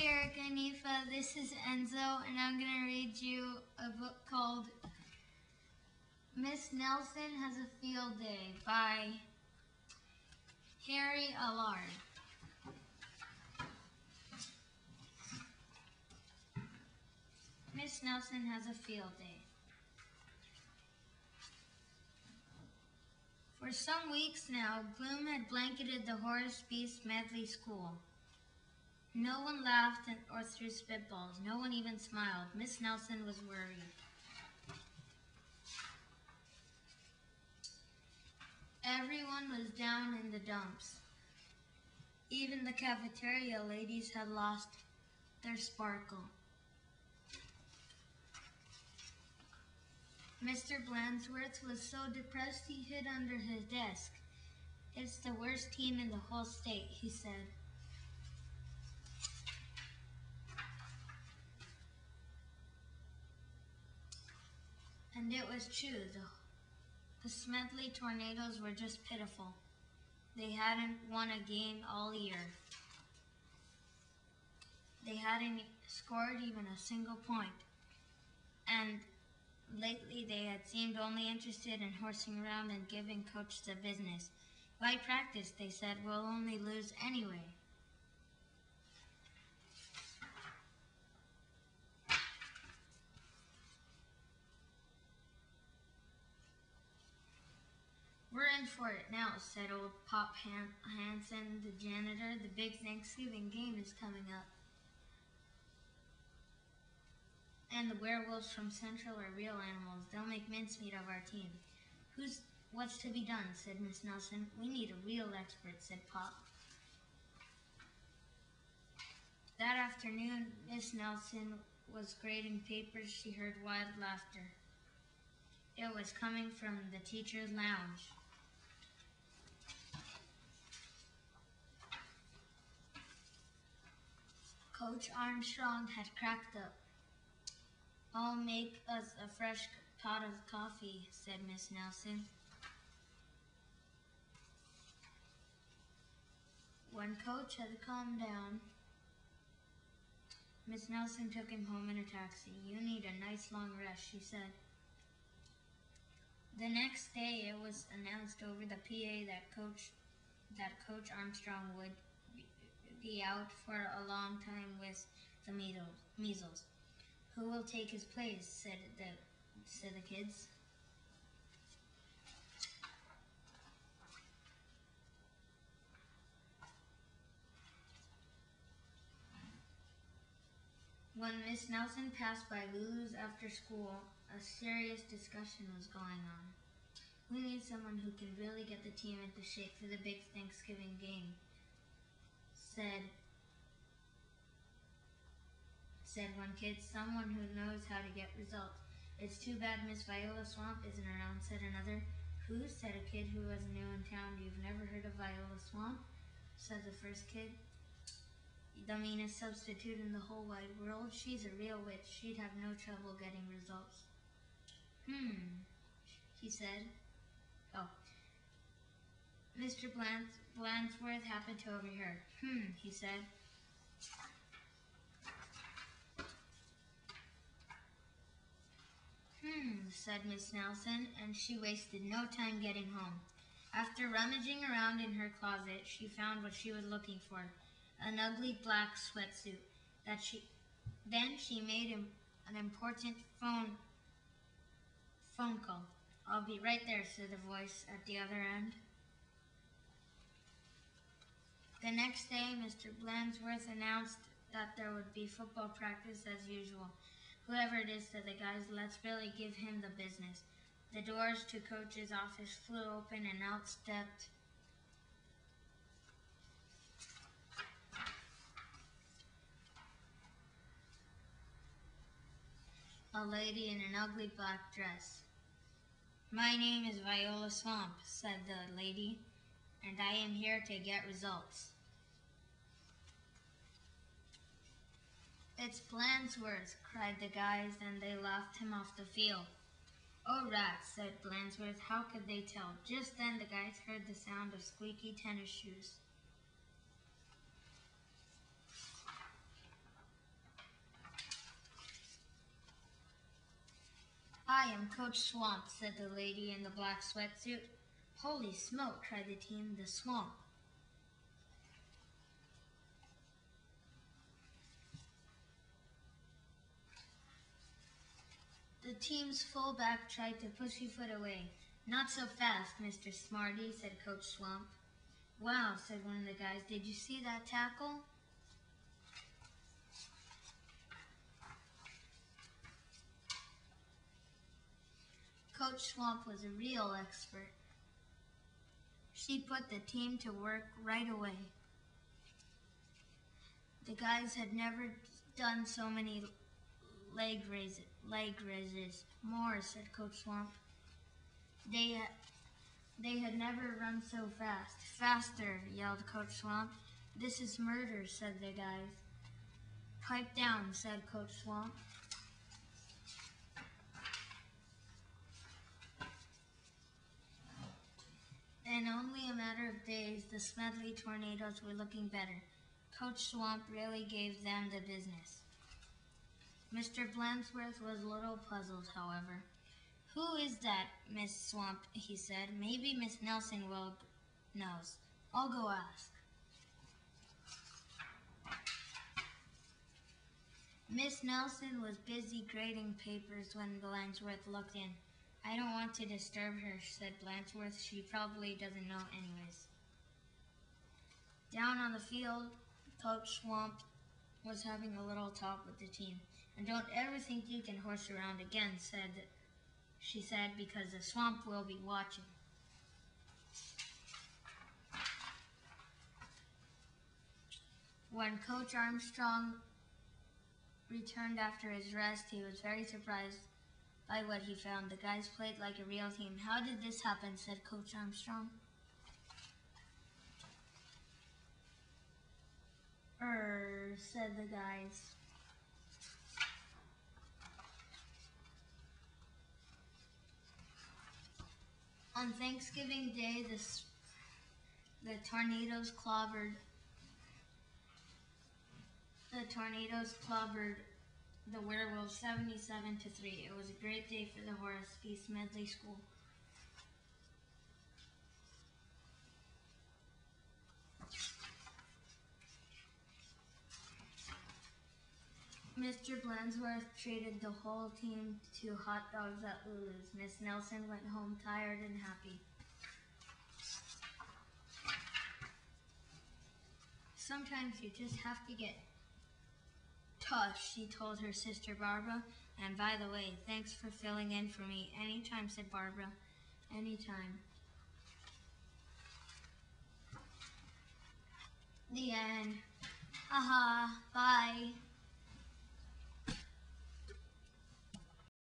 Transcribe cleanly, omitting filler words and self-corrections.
Hey Erika and Aoife, this is Enzo, and I'm going to read you a book called Miss Nelson Has a Field Day by Harry Allard. Miss Nelson has a field day. For some weeks now, gloom had blanketed the Horace B. Smedley School. No one laughed or threw spitballs. No one even smiled. Miss Nelson was worried. Everyone was down in the dumps. Even the cafeteria ladies had lost their sparkle. Mr. Blansworth was so depressed he hid under his desk. "It's the worst team in the whole state," he said. And it was true. The Smedley Tornadoes were just pitiful. They hadn't won a game all year. They hadn't scored even a single point. And lately they had seemed only interested in horsing around and giving Coach the business. "Why practice?" they said. "We'll only lose anyway." "We're in for it now," said old Pop Hansen, the janitor. "The big Thanksgiving game is coming up. And the werewolves from Central are real animals. They'll make mincemeat of our team." "What's to be done?" said Miss Nelson. "We need a real expert," said Pop. That afternoon, Miss Nelson was grading papers. She heard wild laughter. It was coming from the teacher's lounge. Coach Armstrong had cracked up. "I'll make us a fresh pot of coffee," said Miss Nelson. When Coach had calmed down, Miss Nelson took him home in a taxi. "You need a nice long rest," she said. The next day it was announced over the PA that Coach Armstrong would be out for a long time with the measles. "Who will take his place?" said the kids. When Miss Nelson passed by Lulu's after school, a serious discussion was going on. "We need someone who can really get the team into shape for the big Thanksgiving game," said one kid. "Someone who knows how to get results." "It's too bad Miss Viola Swamp isn't around," said another. "Who?" said a kid who was new in town. "You've never heard of Viola Swamp?" said the first kid. "The meanest substitute in the whole wide world. She's a real witch. She'd have no trouble getting results." He said. "Oh." Mr. Blansworth happened to overhear. He said. Said Miss Nelson, and she wasted no time getting home. After rummaging around in her closet, she found what she was looking for, an ugly black sweatsuit. Then she made an important phone call. "I'll be right there," said the voice at the other end. The next day, Mr. Blansworth announced that there would be football practice as usual. "Whoever it is," said the guys, "let's really give him the business." The doors to Coach's office flew open and out stepped a lady in an ugly black dress. "My name is Viola Swamp," said the lady, "and I am here to get results." "It's Blansworth," cried the guys, and they laughed him off the field. "Oh, rats," said Blansworth. "How could they tell?" Just then the guys heard the sound of squeaky tennis shoes. I'm Coach Swamp, said the lady in the black sweatsuit. Holy smoke, cried the team, the swamp. The team's fullback tried to pussyfoot away. Not so fast, Mr. Smarty, said Coach Swamp. Wow, said one of the guys, did you see that tackle? Coach Swamp was a real expert. She put the team to work right away. The guys had never done so many leg raises. More, said Coach Swamp. They had never run so fast. Faster, yelled Coach Swamp. This is murder, said the guys. Pipe down, said Coach Swamp. In only a matter of days, the Smedley Tornadoes were looking better. Coach Swamp really gave them the business. Mr. Blansworth was a little puzzled, however. Who is that, Miss Swamp? He said. Maybe Miss Nelson knows. I'll go ask. Miss Nelson was busy grading papers when Blansworth looked in. I don't want to disturb her, said Blansworth. She probably doesn't know anyways. Down on the field, Coach Swamp was having a little talk with the team. And don't ever think you can horse around again, she said, because the swamp will be watching. When Coach Armstrong returned after his rest, he was very surprised by what he found. The guys played like a real team. How did this happen, said Coach Armstrong. Said the guys. On Thanksgiving Day, the Tornadoes clobbered the Werewolves 77-3. It was a great day for the Horace P. Smedley School. Mr. Blansworth treated the whole team to hot dogs at Lulu's. Miss Nelson went home tired and happy. Sometimes you just have to get tough, she told her sister Barbara. And by the way, thanks for filling in for me. Anytime, said Barbara. Anytime. The end. Haha, bye.